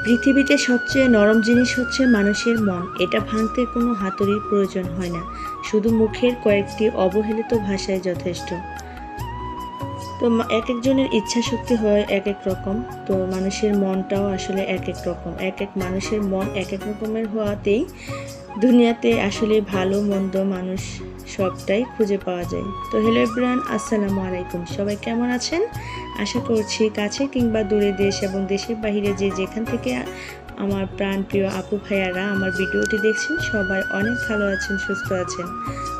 পৃথিবীতে সবচেয়ে নরম জিনিস হচ্ছে মানুষের মন। এটা ভাঙতে কোনো হাতুড়ির প্রয়োজন হয় না, শুধু মুখের কয়েকটি অবহেলিত ভাষায় যথেষ্ট। তো এক একজনের ইচ্ছা শক্তি হয় এক এক রকম, তো মানুষের মনটাও আসলে এক এক রকম। এক এক মানুষের মন এক এক রকমের হওয়াতেই দুনিয়াতে আসলে ভালো মন্দ মানুষ সবটাই খুঁজে পাওয়া যায়। তো হ্যালো এভরিওয়ান, আসসালামু আলাইকুম। সবাই কেমন আছেন? আশা করছি কাছে কিংবা দূরে, দেশ এবং দেশের বাইরে যে যেখান থেকে আমার প্রাণপ্রিয় আপু ভাইয়ারা আমার ভিডিওটি দেখছেন সবাই অনেক ভালো আছেন, সুস্থ আছেন।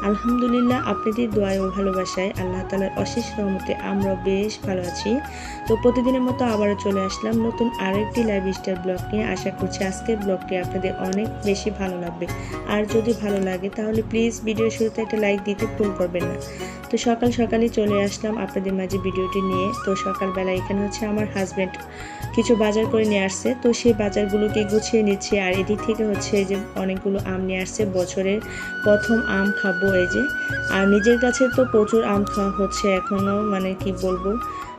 আলহামদুলিল্লাহ, আপনাদের দোয়ায় ও ভালোবাসায় আল্লাহ তাআলার অশেষ রহমতে আমরাও বেশ ভালো আছি। তো প্রতিদিনের মতো আবারও চলে আসলাম নতুন আরেকটি লাইফস্টাইল ব্লগ নিয়ে। আশা করছি আজকের ব্লগটি আপনাদের অনেক বেশি ভালো লাগবে। আর যদি ভালো লাগে তাহলে প্লিজ ভিডিও শুরুতে একটা লাইক দিতে ভুল করবেন না। তো সকাল সকালই চলে আসলাম আপনাদের মাঝে ভিডিওটি নিয়ে। তো সকালবেলা এখানে হচ্ছে আমার হাজব্যান্ড কিছু বাজার করে নিয়ে আসছে, তো সেই বাজারগুলোকে গুছিয়ে নিচ্ছে। আর এদিক থেকে হচ্ছে যে অনেকগুলো আম নিয়ে আসছে, বছরের প্রথম আম খাবো এই যে। আর নিজের কাছে তো প্রচুর আম খাওয়া হচ্ছে এখনও, মানে কি বলবো,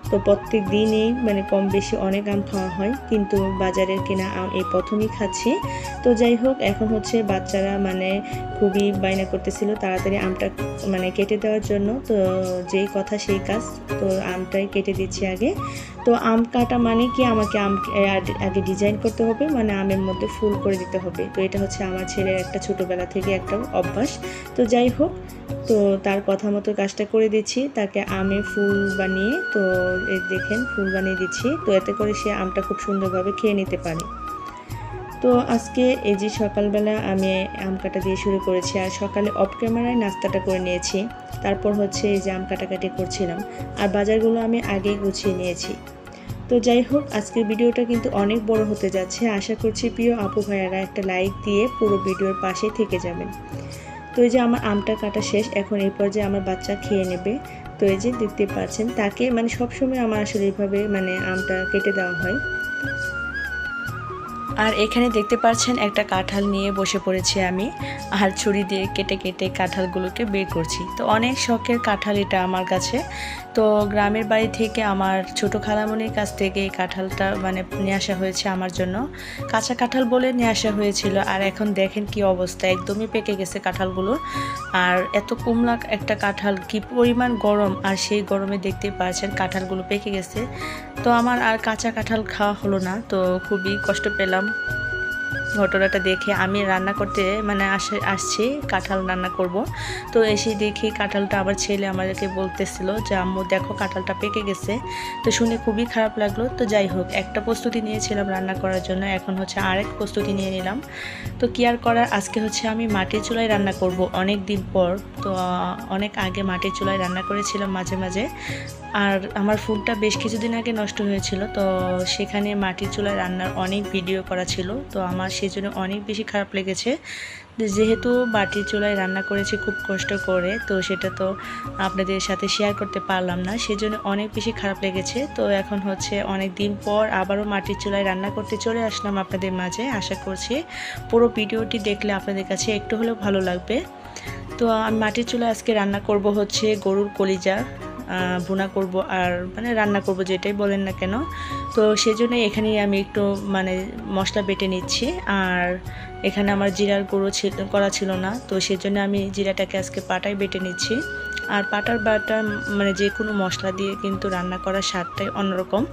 তো প্রত্যেক দিনই মানে কম বেশি অনেক আম খাওয়া হয়, কিন্তু বাজারের কেনা আম এই প্রথমই খাচ্ছি। তো যাই হোক, এখন হচ্ছে বাচ্চারা মানে খুবই বায়না করতেছিল তাড়াতাড়ি আমটা মানে কেটে দেওয়ার জন্য। তো যেই কথা সেই কাজ, তো আমটাই কেটে দিচ্ছি আগে। তো আম কাটা মানে কি, আমাকে আম আগে ডিজাইন করতে হবে, মানে আমের মধ্যে ফুল করে দিতে হবে। তো এটা হচ্ছে আমার ছেলের একটা ছোটোবেলা থেকে একটা অভ্যাস। তো যাই হোক, তো তার কথা মতো কাজটা করে দিচ্ছি, তাকে আমে ফুল বানিয়ে, তো এই দেখেন ফুল বানিয়ে দিচ্ছি, তো এতে করে সে আমটা খুব সুন্দরভাবে খেয়ে নিতে পারে। তো আজকে এই যে সকালবেলা আমি আম কাটা দিয়ে শুরু করেছি, আর সকালে অফ ক্যামেরায় নাস্তাটা করে নিয়েছি। তারপর হচ্ছে এই যে আম কাটাকাটি করছিলাম, আর বাজারগুলো আমি আগেই গুছিয়ে নিয়েছি। তো যাই হোক, আজকের ভিডিওটা কিন্তু অনেক বড় হতে যাচ্ছে। আশা করছি প্রিয় আপু ভাইয়ারা একটা লাইক দিয়ে পুরো ভিডিওর পাশে থেকে যাবেন। তো এই যে আমার আমটা কাটা শেষ, এখন এই পর্যায়ে আমার বাচ্চা খেয়ে নেবে। তো এই যে দেখতে পাচ্ছেন, তাকে মানে সবসময় আমার আসলে এইভাবে মানে আমটা কেটে দেওয়া হয়। আর এখানে দেখতে পাচ্ছেন একটা কাঁঠাল নিয়ে বসে পড়েছি আমি, আর ছুরি দিয়ে কেটে কেটে কাঁঠালগুলোকে বের করছি। তো অনেক শখের কাঁঠাল এটা আমার কাছে। তো গ্রামের বাড়ি থেকে আমার ছোট খালামণির কাছ থেকে এই কাঁঠালটা মানে নিয়ে আসা হয়েছে আমার জন্য, কাঁচা কাঁঠাল বলে নিয়ে আসা হয়েছিল। আর এখন দেখেন কি অবস্থা, একদমই পেকে গেছে কাঁঠালগুলো। আর এত কুমলা একটা কাঁঠাল, কি পরিমাণ গরম, আর সেই গরমে দেখতে পাচ্ছেন কাঁঠালগুলো পেকে গেছে। তো আমার আর কাঁচা কাঁঠাল খাওয়া হলো না, তো খুবই কষ্ট পেলাম ঘটনাটা দেখে। আমি রান্না করতে মানে আসছি কাঁঠাল রান্না করব, তো এসে দেখি কাঁঠালটা আমার ছেলে আমাদেরকে বলতেছিল যে আম্মু দেখো কাঁঠালটা পেকে গেছে। তো শুনে খুবই খারাপ লাগলো। তো যাই হোক, একটা প্রস্তুতি নিয়েছিলাম রান্না করার জন্য, এখন হচ্ছে আরেক প্রস্তুতি নিয়ে নিলাম। তো কি আর করার, আজকে হচ্ছে আমি মাটির চুলায় রান্না করব অনেক দিন পর। তো অনেক আগে মাটির চুলায় রান্না করেছিলাম মাঝে মাঝে, আর আমার ফোনটা বেশ কিছুদিন আগে নষ্ট হয়েছিল, তো সেখানে মাটির চুলায় রান্নার অনেক ভিডিও করা ছিল। তো আমার সেজন্য অনেক বেশি খারাপ লেগেছে, যেহেতু মাটির চুলায় রান্না করেছি খুব কষ্ট করে, তো সেটা তো আপনাদের সাথে শেয়ার করতে পারলাম না, সেজন্য অনেক বেশি খারাপ লেগেছে। তো এখন হচ্ছে অনেক দিন পর আবারও মাটির চুলায় রান্না করতে চলে আসলাম আপনাদের মাঝে। আশা করছি পুরো ভিডিওটি দেখলে আপনাদের কাছে একটু হলেও ভালো লাগবে। তো আমি মাটির চুলায় আজকে রান্না করব হচ্ছে গরুর কলিজা ভুনা করব, আর মানে রান্না করব যেটাই বলেন না কেন। তো সেজন্য এখানে আমি একটু মানে মশলা বেটে নিচ্ছি। আর এখানে আমার জিরার গুঁড়ো করা ছিল না, তো সেজন্য আমি জিরাটাকে আজকে পাটায় বেটে নিচ্ছি। আর পাটার বাটা মানে যে কোনো মশলা দিয়ে কিন্তু রান্না করার স্বাদটাই অন্যরকম।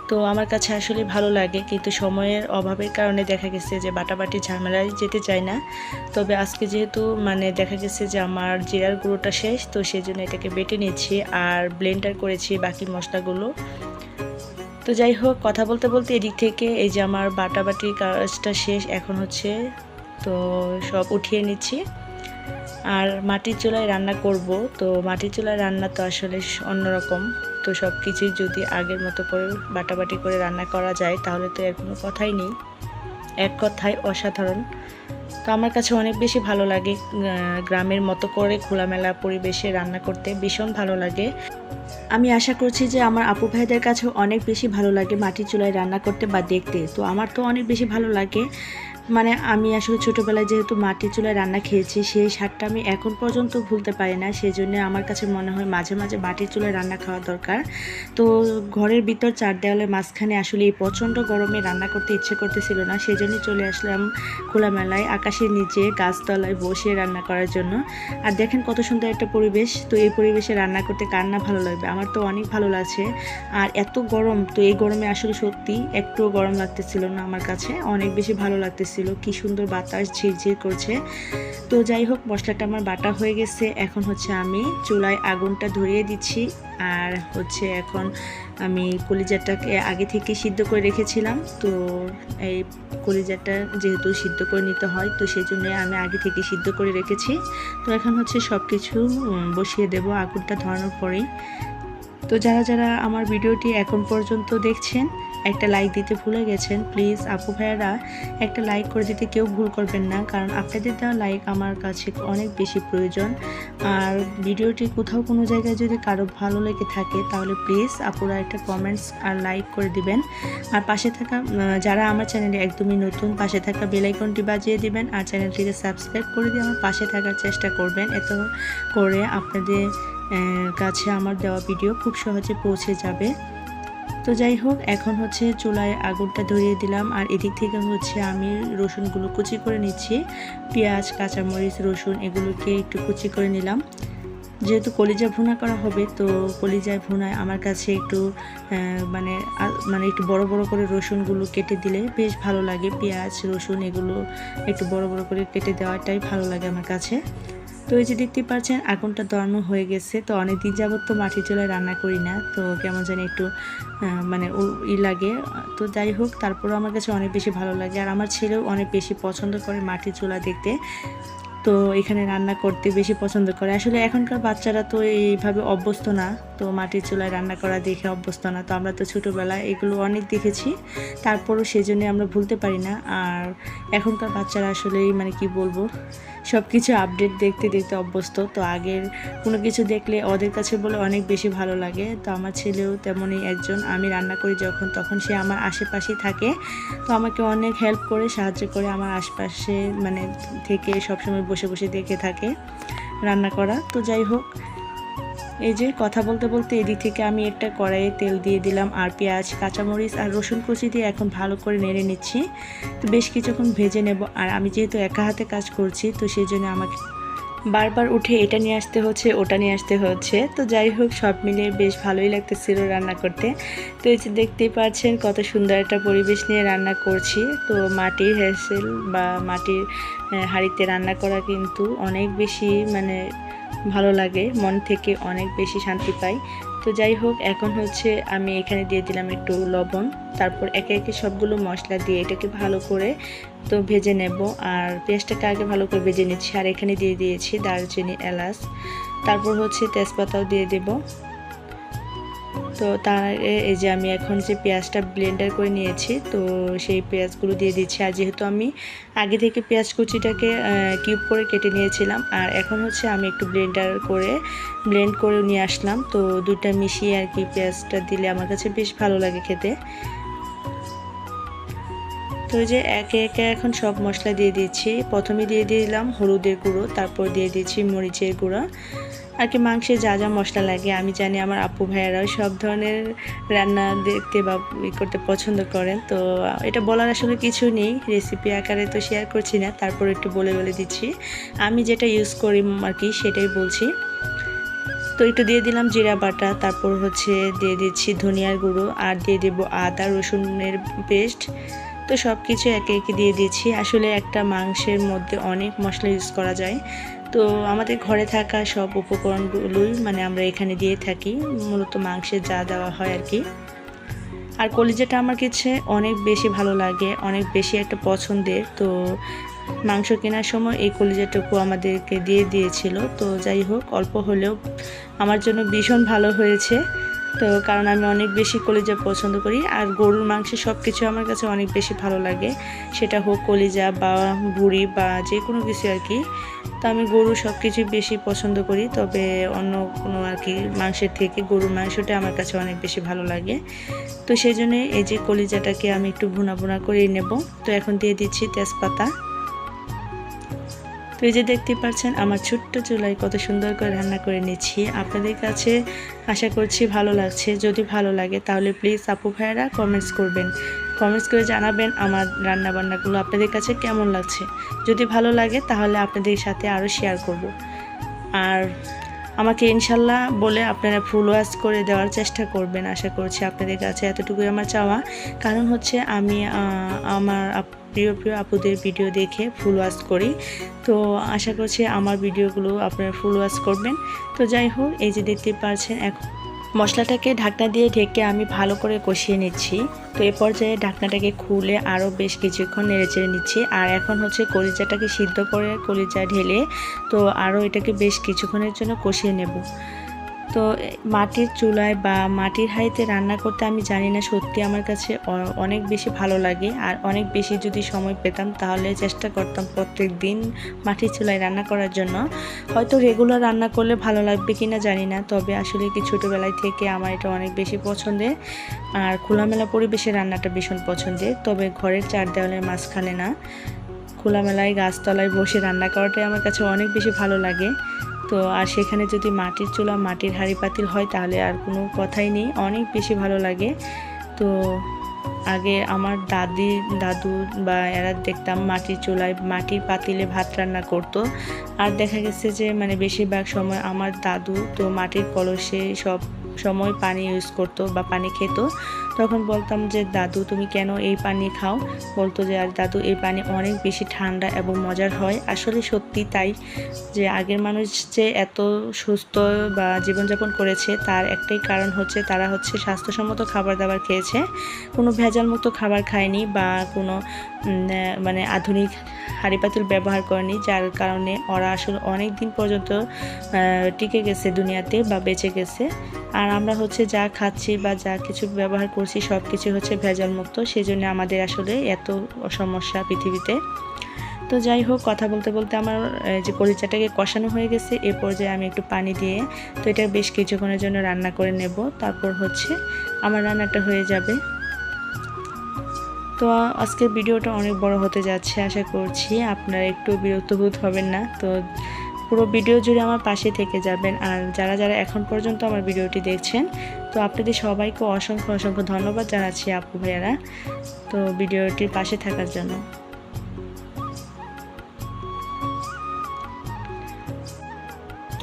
তো আমার কাছে আসলে ভালো লাগে, কিন্তু সময়ের অভাবের কারণে দেখা গেছে যে বাটাবাটি ঝামেলায় যেতে চায় না। তবে আজকে যেহেতু মানে দেখা গেছে যে আমার জিরার গুঁড়োটা শেষ, তো সেই জন্য এটাকে বেটে নিচ্ছি আর ব্লেন্ডার করেছি বাকি মশলাগুলো। তো যাই হোক, কথা বলতে বলতে এদিক থেকে এই যে আমার বাটাবাটির কাজটা শেষ, এখন হচ্ছে তো সব উঠিয়ে নিচ্ছি। আর মাটির চুলায় রান্না করব, তো মাটির চুলায় রান্না তো আসলে অন্যরকম। তো সব কিছুই যদি আগের মতো করে বাটাবাটি করে রান্না করা যায় তাহলে তো এর কোনো কথাই নেই, এক কথায় অসাধারণ। তো আমার কাছে অনেক বেশি ভালো লাগে গ্রামের মতো করে খোলামেলা পরিবেশে রান্না করতে, ভীষণ ভালো লাগে। আমি আশা করছি যে আমার আপু ভাইদের কাছেও অনেক বেশি ভালো লাগে মাটির চুলায় রান্না করতে বা দেখতে। তো আমার তো অনেক বেশি ভালো লাগে। মানে আমি আসলে ছোটোবেলায় যেহেতু মাটির চুলায় রান্না খেয়েছি, সেই স্বাদটা আমি এখন পর্যন্ত ভুলতে পারি না। সেই জন্য আমার কাছে মনে হয় মাঝে মাঝে মাটির চুলায় রান্না খাওয়া দরকার। তো ঘরের ভিতর 4 দেওয়ালের মাঝখানে আসলে এই প্রচণ্ড গরমে রান্না করতে ইচ্ছে করতেছিল না, সেই জন্য চলে আসলাম খোলামেলায় আকাশের নিচে গাছতলায় বসে রান্না করার জন্য। আর দেখেন কত সুন্দর একটা পরিবেশ। তো এই পরিবেশে রান্না করতে কার না ভালো লাগবে, আমার তো অনেক ভালো লাগছে। আর এত গরম, তো এই গরমে আসলে সত্যি একটুও গরম লাগতেছিল না, আমার কাছে অনেক বেশি ভালো লাগতেছিল। কি সুন্দর বাতাস ঝিরঝির করছে। তো যাই হোক, মশলাটা আমার বাটা হয়ে গেছে। এখন হচ্ছে আমি চুলায় আগুনটা ধরিয়ে দিচ্ছি। আর হচ্ছে এখন আমি কলিজাটাকে আগে থেকে সিদ্ধ করে রেখেছিলাম। তো এই কলিজাটা যেহেতু সিদ্ধ করে নিতে হয়, তো সেই জন্য আমি আগে থেকে সিদ্ধ করে রেখেছি। তো এখন হচ্ছে সব কিছু বসিয়ে দেব আগুনটা ধরানোর পরেই। তো যারা যারা আমার ভিডিওটি এখন পর্যন্ত দেখছেন, একটা লাইক দিতে ভুলে গেছেন, প্লিজ আপু ভাইয়ারা একটা লাইক করে দিতে কেউ ভুল করবেন না, কারণ আপনাদের দেওয়া লাইক আমার কাছে অনেক বেশি প্রয়োজন। আর ভিডিওটি কোথাও কোনো জায়গায় যদি কারো ভালো লেগে থাকে, তাহলে প্লিজ আপুরা একটা কমেন্টস আর লাইক করে দিবেন। আর পাশে থাকা যারা আমার চ্যানেলে একদমই নতুন, পাশে থাকা বেল আইকনটি বাজিয়ে দিবেন আর চ্যানেলটিকে সাবস্ক্রাইব করে দিয়ে আমার পাশে থাকার চেষ্টা করবেন। এত করে আপনাদের কাছে আমার দেওয়া ভিডিও খুব সহজে পৌঁছে যাবে। তো যাই হোক, এখন হচ্ছে চুলায় আগুনটা ধরিয়ে দিলাম। আর এদিক থেকে হচ্ছে আমি রসুনগুলো কুচি করে নিচ্ছি। পেঁয়াজ, কাঁচামরিচ, রসুন এগুলোকে একটু কুচি করে নিলাম। যেহেতু কলিজা ভুনা করা হবে, তো কলিজায় ভুনায় আমার কাছে একটু মানে একটু বড় বড় করে রসুনগুলো কেটে দিলে বেশ ভালো লাগে। পেঁয়াজ, রসুন এগুলো একটু বড় বড় করে কেটে দেওয়াটাই ভালো লাগে আমার কাছে। তো এই যে দেখতে পাচ্ছেন আগুনটা ধরানো হয়ে গেছে। তো অনেকদিন যাবত তো মাটির চুলায় রান্না করি না, তো কেমন জানি একটু লাগে। তো যাই হোক, তারপরেও আমার কাছে অনেক বেশি ভালো লাগে। আর আমার ছেলেও অনেক বেশি পছন্দ করে মাটির চুলা দেখতে, তো এখানে রান্না করতে বেশি পছন্দ করে। আসলে এখনকার বাচ্চারা তো এইভাবে অভ্যস্ত না, তো মাটির চুলায় রান্না করা দেখে অভ্যস্ত না। তো আমরা তো ছোটোবেলায় এগুলো অনেক দেখেছি, তারপরও সেই জন্য আমরা ভুলতে পারি না। আর এখনকার বাচ্চারা আসলে কি বলবো, সব কিছু আপডেট দেখতে দেখতে অভ্যস্ত। তো আগের কোনো কিছু দেখলে ওদের কাছে বলে অনেক বেশি ভালো লাগে। তো আমার ছেলেও তেমনই একজন। আমি রান্না করি যখন, তখন সে আমার আশেপাশেই থাকে। তো আমাকে অনেক হেল্প করে, সাহায্য করে, আমার আশপাশে থেকে সবসময় বসে বসে দেখে থাকে রান্না করা। তো যাই হোক, এই যে কথা বলতে বলতে এদিক থেকে আমি একটা কড়াইয়ে তেল দিয়ে দিলাম। আর পেঁয়াজ, কাঁচামরিচ আর রসুন কুচি দিয়ে এখন ভালো করে নেড়ে নিচ্ছি। তো বেশ কিছুক্ষণ ভেজে নেব। আর আমি যেহেতু একা হাতে কাজ করছি, তো সেই জন্য আমাকে বারবার উঠে এটা নিয়ে আসতে হচ্ছে, ওটা নিয়ে আসতে হচ্ছে। তো যাই হোক, সব মিলিয়ে বেশ ভালোই লাগতেছিল রান্না করতে। তো এই যে দেখতেই পাচ্ছেন কত সুন্দর একটা পরিবেশ নিয়ে রান্না করছি। তো মাটির হ্যাসেল বা মাটির হাঁড়িতে রান্না করা কিন্তু অনেক বেশি ভালো লাগে, মন থেকে অনেক বেশি শান্তি পাই। তো যাই হোক, এখন হচ্ছে আমি এখানে দিয়ে দিলাম একটু লবণ। তারপর একে একে সবগুলো মশলা দিয়ে এটাকে ভালো করে তো ভেজে নেব। আর পেঁয়াজটাকে আগে ভালো করে ভেজে নিচ্ছি। আর এখানে দিয়ে দিয়েছি দারচিনি, এলাচ, তারপর হচ্ছে তেজপাতাও দিয়ে দেব। তো তার এই যে আমি এখন যে পেঁয়াজটা ব্লেন্ডার করে নিয়েছি, তো সেই পেঁয়াজগুলো দিয়ে দিচ্ছি। আর যেহেতু আমি আগে থেকে পেঁয়াজ কুচিটাকে কিউব করে কেটে নিয়েছিলাম, আর এখন হচ্ছে আমি একটু ব্লেন্ড করে নিয়ে আসলাম। তো দুইটা মিশিয়ে আর কি পেঁয়াজটা দিলে আমার কাছে বেশ ভালো লাগে খেতে। তো এই যে একে একে এখন সব মশলা দিয়ে দিচ্ছি। প্রথমে দিয়ে দিলাম হলুদের গুঁড়ো, তারপর দিয়ে দিচ্ছি মরিচের গুঁড়ো। আর কি মাংসে যা যা মশলা লাগে, আমি জানি আমার আপু ভাইয়ারাও সব ধরনের রান্না দেখতে বা করতে পছন্দ করেন। তো এটা বলার আসলে কিছু নেই, রেসিপি আকারে তো শেয়ার করছি না, তারপর একটু বলে দিচ্ছি। আমি যেটা ইউজ করি আর কি সেটাই বলছি। তো একটু দিয়ে দিলাম জিরা বাটা, তারপর হচ্ছে দিয়ে দিচ্ছি ধনিয়ার গুঁড়ো, আর দিয়ে দেবো আদা রসুনের পেস্ট। তো সব কিছু একে একে দিয়ে দিচ্ছি। আসলে একটা মাংসের মধ্যে অনেক মশলা ইউজ করা যায়, তো আমাদের ঘরে থাকা সব উপকরণগুলোই আমরা এখানে দিয়ে থাকি, মূলত মাংসে যা দেওয়া হয় আর কি। আর কলিজাটা আমার কাছে অনেক বেশি ভালো লাগে, অনেক বেশি একটা পছন্দের। তো মাংস কেনার সময় এই কলিজাটুকু আমাদেরকে দিয়ে দিয়েছিল। তো যাই হোক, অল্প হলেও আমার জন্য ভীষণ ভালো হয়েছে। তো কারণ আমি অনেক বেশি কলিজা পছন্দ করি, আর গরুর মাংস সব কিছু আমার কাছে অনেক বেশি ভালো লাগে, সেটা হোক কলিজা বা ভুঁড়ি বা যে কোনো কিছু আর কি। তো আমি গরু সব কিছুই বেশি পছন্দ করি, তবে অন্য কোনো আর কি মাংসের থেকে গরুর মাংসটা আমার কাছে অনেক বেশি ভালো লাগে। তো সেই জন্য এই যে কলিজাটাকে আমি একটু ভুনা ভুনা করে নেব। তো এখন দিয়ে দিচ্ছি তেজপাতা। তো এই যে দেখতে পাচ্ছেন আমার ছোট্ট চুলায় কত সুন্দর করে রান্না করে নিচ্ছি। আপনাদের কাছে আশা করছি ভালো লাগছে। যদি ভালো লাগে তাহলে প্লিজ আপু ভাইয়েরা কমেন্টস করবেন, কমেন্টস করে জানাবেন আমার রান্না বান্নাগুলো আপনাদের কাছে কেমন লাগছে। যদি ভালো লাগে তাহলে আপনাদের সাথে আরও শেয়ার করব। আর আমাকে ইনশাল্লাহ বলে আপনারা ফুল ওয়াচ করে দেওয়ার চেষ্টা করবেন, আশা করছি আপনাদের কাছে এতটুকুই আমার চাওয়া। কারণ হচ্ছে আমি আমার প্রিয় প্রিয় আপুদের ভিডিও দেখে ফুল ওয়াচ করি, তো আশা করছি আমার ভিডিওগুলো আপনারা ফুল ওয়াচ করবেন। তো যাই হোক, এই যে দেখতে পাচ্ছেন এখন মশলাটাকে ঢাকনা দিয়ে ঢেকে আমি ভালো করে কষিয়ে নিচ্ছি। তো এ পর্যায়ে ঢাকনাটাকে খুলে আরও বেশ কিছুক্ষণ নেড়েচেড়ে নিচ্ছি। আর এখন হচ্ছে কলিজাটাকে সিদ্ধ করে কলিজা ঢেলে তো আরও এটাকে বেশ কিছুক্ষণের জন্য কষিয়ে নেব। তো মাটির চুলায় বা মাটির হাঁড়িতে রান্না করতে আমি জানি না, সত্যি আমার কাছে অনেক বেশি ভালো লাগে। আর অনেক বেশি যদি সময় পেতাম তাহলে চেষ্টা করতাম প্রত্যেক দিন মাটির চুলায় রান্না করার জন্য। হয়তো রেগুলার রান্না করলে ভালো লাগবে কি না জানি না, তবে আসলে কি ছোটোবেলায় থেকে আমার এটা অনেক বেশি পছন্দের। আর খোলামেলা পরিবেশে রান্নাটা ভীষণ পছন্দের, তবে ঘরের চার দেওয়ালের মাঝখানে না, খোলামেলায় গাছতলায় বসে রান্না করাটাই আমার কাছে অনেক বেশি ভালো লাগে। তো আর সেখানে যদি মাটির চুলা মাটির হাঁড়ি পাতিল হয় তাহলে আর কোনো কথাই নেই, অনেক বেশি ভালো লাগে। তো আগে আমার দাদু বা এরা দেখতাম মাটির চুলায় মাটির পাতিলে ভাত রান্না করতো। আর দেখা গেছে যে মানে বেশিরভাগ সময় আমার দাদু তো মাটির কলসে সব সময় পানি ইউজ করতো বা পানি খেত। তখন বলতাম যে দাদু তুমি কেন এই পানি খাও, বলতো যে আর দাদু এই পানি অনেক বেশি ঠান্ডা এবং মজার হয়। আসলে সত্যি তাই, যে আগের মানুষ যে এত সুস্থ বা জীবনযাপন করেছে তার একটাই কারণ হচ্ছে তারা হচ্ছে স্বাস্থ্যসম্মত খাবার দাবার খেয়েছে, কোনো ভেজালমুক্ত খাবার খায়নি বা কোনো মানে আধুনিক হাঁড়ি পাতিল ব্যবহার করেনি, যার কারণে ওরা আসলে অনেক দিন পর্যন্ত টিকে গেছে দুনিয়াতে বা বেঁচে গেছে। আর আমরা হচ্ছে যা খাচ্ছি বা যা কিছু ব্যবহার করছি সব কিছু হচ্ছে ভেজাল মুক্ত, সেই জন্য আমাদের আসলে এত সমস্যা পৃথিবীতে। তো যাই হোক, কথা বলতে বলতে আমার যে কলিজাটাকে কষানো হয়ে গেছে, এ পর্যায়ে আমি একটু পানি দিয়ে তো এটা বেশ কিছুক্ষণের জন্য রান্না করে নেব। তারপর হচ্ছে আমার রান্নাটা হয়ে যাবে। তো আজকের ভিডিওটা অনেক বড় হতে যাচ্ছে, আশা করছি আপনারা একটু বিরক্ত বোধ হবেন না। তো পুরো ভিডিও জুড়ে আমার পাশে থেকে যাবেন। আর যারা যারা এখন পর্যন্ত আমার ভিডিওটি দেখছেন, তো আপনাদের সবাইকে অসংখ্য অসংখ্য ধন্যবাদ জানাচ্ছি আপু ভাইয়ারা, তো ভিডিওটির পাশে থাকার জন্য।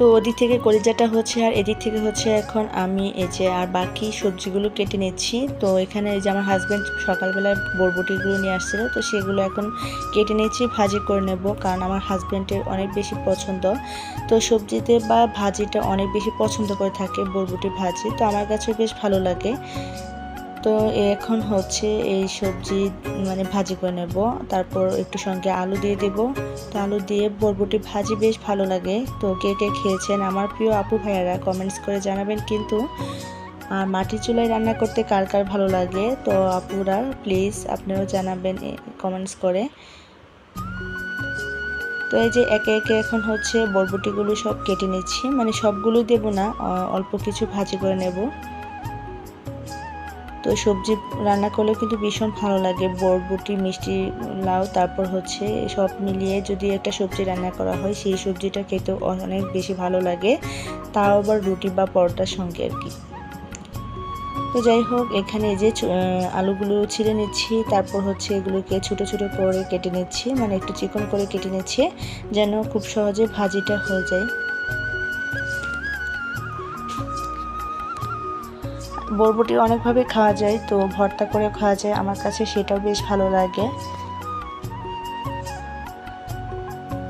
তো ওদিক থেকে কলিজাটা হচ্ছে আর এদিক থেকে হচ্ছে এখন আমি এই যে আর বাকি সবজিগুলো কেটে নিচ্ছি। তো এখানে এই যে আমার হাজব্যান্ড সকালবেলায় বরবটিগুলো নিয়ে আসছিল, তো সেগুলো এখন কেটে নিচ্ছি, ভাজি করে নেব, কারণ আমার হাজব্যান্ডের অনেক বেশি পছন্দ। তো সবজিতে বা ভাজিটা অনেক বেশি পছন্দ করে থাকে বরবটি ভাজি, তো আমার কাছে বেশ ভালো লাগে। তো এখন হচ্ছে এই সবজি মানে ভাজি করে নেব, তারপর একটু সঙ্গে আলু দিয়ে দেব। তো আলু দিয়ে বরবটি ভাজি বেশ ভালো লাগে। তো কে কে খেয়েছেন আমার প্রিয় আপু ভাইয়ারা কমেন্টস করে জানাবেন কিন্তু। আর মাটির চুলায় রান্না করতে কার কার ভালো লাগে, তো আপুরা প্লিজ আপনারাও জানাবেন কমেন্টস করে। তো এই যে একে একে এখন হচ্ছে বরবটিগুলো সব কেটে নিচ্ছি, মানে সবগুলো দেব না, অল্প কিছু ভাজি করে নেব। তো সবজি রান্না করলে কিন্তু ভীষণ ভালো লাগে, বরবটি মিষ্টি লাউ তারপর হচ্ছে সব মিলিয়ে যদি একটা সবজি রান্না করা হয় সেই সবজিটা খেতে অনেক বেশি ভালো লাগে, তাও আবার রুটি বা পরোটার সঙ্গে আর কি। তো যাই হোক, এখানে এই যে আলুগুলো ছিঁড়ে নিচ্ছি, তারপর হচ্ছে এগুলোকে ছোটো ছোটো করে কেটে নিচ্ছি, মানে একটু চিকন করে কেটে নিচ্ছি যেন খুব সহজে ভাজিটা হয়ে যায়। বরবটি অনেকভাবে খাওয়া যায়, তো ভর্তা করে খাওয়া যায়, আমার কাছে সেটাও বেশ ভালো লাগে।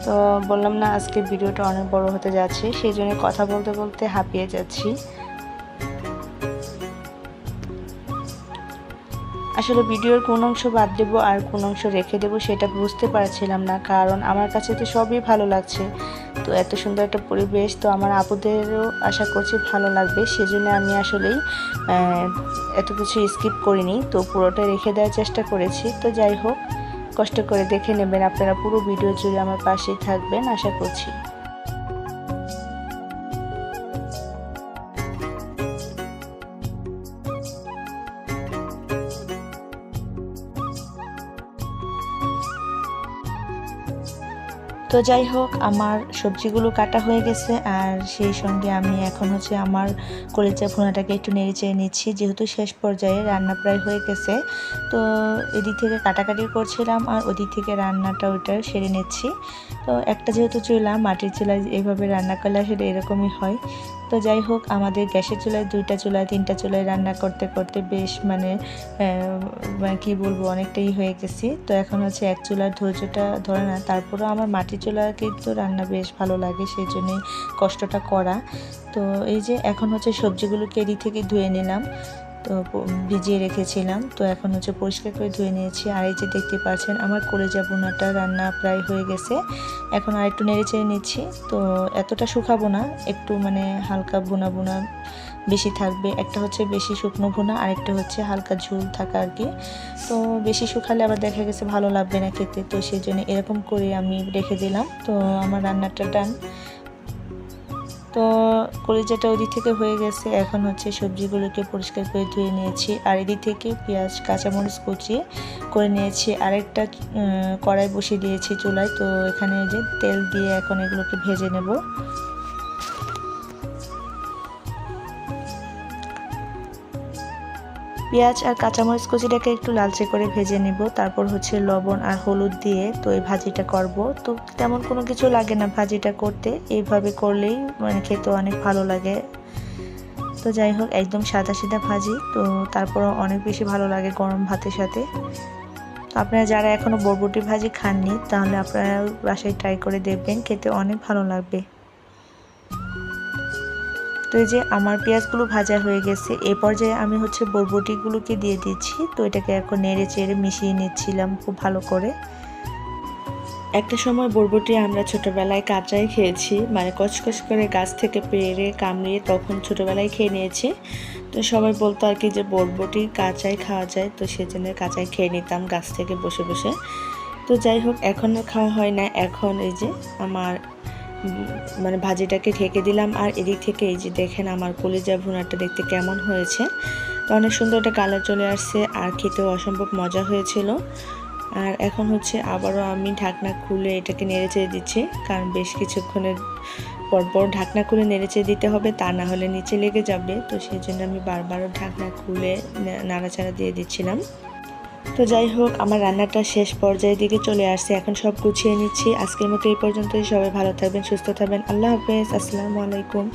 তো বললাম না আজকে ভিডিওটা অনেক বড় হতে যাচ্ছে, সেই জন্য কথা বলতে বলতে হাঁপিয়ে যাচ্ছি। আসলে ভিডিওর কোন অংশ বাদ দেব আর কোন অংশ রেখে দেব সেটা বুঝতে পারছিলাম না, কারণ আমার কাছে তো সবই ভালো লাগছে। তো এত সুন্দর একটা পরিবেশ, তো আমার আপুদেরও আশা করছি ভালো লাগবে, সেজন্য আমি আসলেই এত কিছু স্কিপ করিনি, তো পুরোটা রেখে দেওয়ার চেষ্টা করেছি। তো যাই হোক, কষ্ট করে দেখে নেবেন আপনারা, পুরো ভিডিও জুড়ে আমার পাশেই থাকবেন আশা করছি। তো যাই হোক, আমার সবজিগুলো কাটা হয়ে গেছে, আর সেই সঙ্গে আমি এখন হচ্ছে আমার কলিজা ভুনাটাকে একটু নেড়ে চেড়ে নিচ্ছি, যেহেতু শেষ পর্যায়ে রান্না প্রায় হয়ে গেছে। তো এদিক থেকে কাটাকাটি করছিলাম আর ওদিক থেকে রান্নাটা ওইটা সেরে নিচ্ছি। তো একটা যেহেতু চুলা, মাটির চুলায় এইভাবে রান্না করলে আসলে এরকমই হয়। তো যাই হোক, আমাদের গ্যাসের চুলায় 2টা চুলায় 3টা চুলায় রান্না করতে করতে বেশ কি বলবো, অনেকটাই হয়ে গেছি। তো এখন হচ্ছে এক চুলার ধৈর্যটা ধরে না, তারপরেও আমার মাটির চুলা কিন্তু রান্না বেশ ভালো লাগে, সেই জন্যই কষ্টটা করা। তো এই যে এখন হচ্ছে সবজিগুলোকে এদিক থেকে ধুয়ে নিলাম, তো ভিজিয়ে রেখেছিলাম, তো এখন হচ্ছে পরিষ্কার করে ধুয়ে নিয়েছি। আর এই যে দেখতে পাচ্ছেন আমার কলিজা ভুনাটা রান্না প্রায় হয়ে গেছে, এখন আর একটু নেড়ে চেড়ে নিচ্ছি। তো এতটা শুকাবো না, একটু হালকা ভুনা ভুনা বেশি থাকবে, একটা হচ্ছে বেশি শুকনো ভুনা আর একটা হচ্ছে হালকা ঝোল থাকা আর কি। তো বেশি শুকালে আবার দেখা গেছে ভালো লাগবে না খেতে, তো সেই জন্য এরকম করে আমি রেখে দিলাম। তো আমার রান্নাটা ডান। তো কলিজাটা ওদিক থেকে হয়ে গেছে, এখন হচ্ছে সবজিগুলোকে পরিষ্কার করে ধুয়ে নিয়েছি, আর এদিক থেকে পেঁয়াজ কাঁচামরিচ কুচিয়ে করে নিয়েছি। আরেকটা কড়াই বসিয়ে দিয়েছি চুলায়, তো এখানে যে তেল দিয়ে এখন এগুলোকে ভেজে নেব। পেঁয়াজ আর কাঁচামরিচ কুচিটাকে একটু লালচে করে ভেজে নিব, তারপর হচ্ছে লবণ আর হলুদ দিয়ে তো এই ভাজিটা করব। তো তেমন কোনো কিছু লাগে না ভাজিটা করতে, এইভাবে করলেই খেতে অনেক ভালো লাগে। তো যাই হোক, একদম সাদা সিধা ভাজি, তো তারপরও অনেক বেশি ভালো লাগে গরম ভাতের সাথে। তো আপনারা যারা এখনও বরবটি ভাজি খাননি, তাহলে আপনারা বাসায় ট্রাই করে দেখবেন, খেতে অনেক ভালো লাগবে। তো এই যে আমার পেঁয়াজগুলো ভাজা হয়ে গেছে, এই পর্যায়ে আমি হচ্ছে বরবটিগুলোকে দিয়ে দিচ্ছি। তো এটাকে এখন নেড়ে চেড়ে মিশিয়ে নিচ্ছিলাম খুব ভালো করে। একটা সময় বরবটি আমরা ছোটোবেলায় কাঁচাই খেয়েছি, কচকচ করে গাছ থেকে পেড়ে কামড়িয়ে তখন ছোটোবেলায় খেয়ে নিয়েছি। তো সবাই বলতো আর কি যে বরবটি কাঁচাই খাওয়া যায়, তো সেজন্য কাঁচাই খেয়ে নিতাম গাছ থেকে বসে বসে। তো যাই হোক, এখন আর খাওয়া হয় না। এখন এই যে আমার ভাজিটাকে ঢেকে দিলাম, আর এদিক থেকে এই যে দেখেন আমার কলিজা ভুনাটা দেখতে কেমন হয়েছে। তো অনেক সুন্দর একটা কালার চলে আসছে, আর খেতেও অসম্ভব মজা হয়েছিল। আর এখন হচ্ছে আবারও আমি ঢাকনা খুলে এটাকে নেড়ে চেড়ে দিচ্ছি, কারণ বেশ কিছুক্ষণের পরপর ঢাকনা খুলে নেড়ে চেড়ে দিতে হবে, তা না হলে নিচে লেগে যাবে। তো সেই জন্য আমি বারবার ঢাকনা খুলে নাড়াচাড়া দিয়ে দিচ্ছিলাম। তো যাই হোক, আমার রান্নাটা শেষ পর্যায়ের দিকে চলে আসছে, এখন সব গুছিয়ে নিচ্ছি। আজকের মতো এই পর্যন্তই, সবাই ভালো থাকবেন, সুস্থ থাকবেন। আল্লাহ হাফেজ, আসসালামু আলাইকুম।